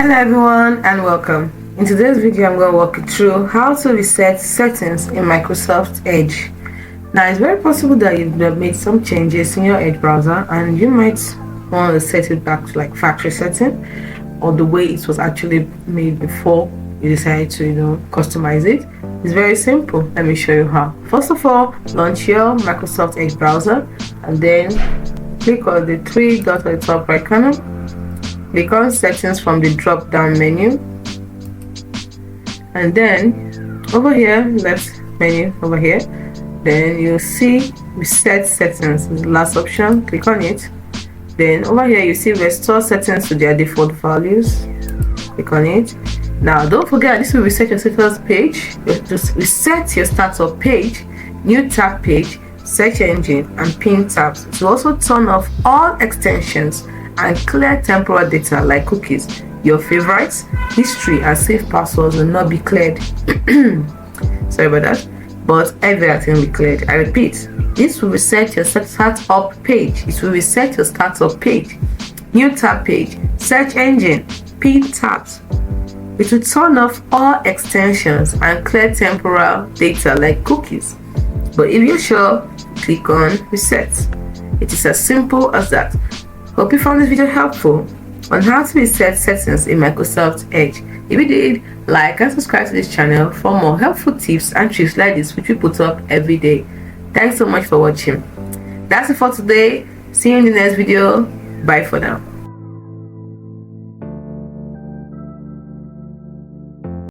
Hello everyone and welcome. In today's video I'm going to walk you through how to reset settings in Microsoft Edge. Now it's very possible that you've made some changes in your Edge browser and you might want to set it back to like factory setting or the way it was actually made before you decided to customize it. It's very simple. Let me show you how. First of all, launch your Microsoft Edge browser and then click on the three dots at the top right corner. Click on settings from the drop down menu and then over here, left menu over here, then you'll see reset settings is the last option. Click on it. Then over here you see restore settings to their default values. Click on it. Now don't forget, this will reset your status page. Just reset your startup page, new tab page, search engine and pin tabs. To also turn off all extensions and clear temporal data like cookies. Your favorites, history and saved passwords will not be cleared. Sorry about that, but everything will be cleared. I repeat, this will reset your startup page. It will reset your startup page, new tab page, search engine, pin tabs. It will turn off all extensions and clear temporal data like cookies. But if you're sure, click on reset. It is as simple as that. Hope you found this video helpful on how to reset settings in Microsoft Edge. If you did, like and subscribe to this channel for more helpful tips and tricks like this which we put up every day. Thanks so much for watching. That's it for today. See you in the next video. Bye for now.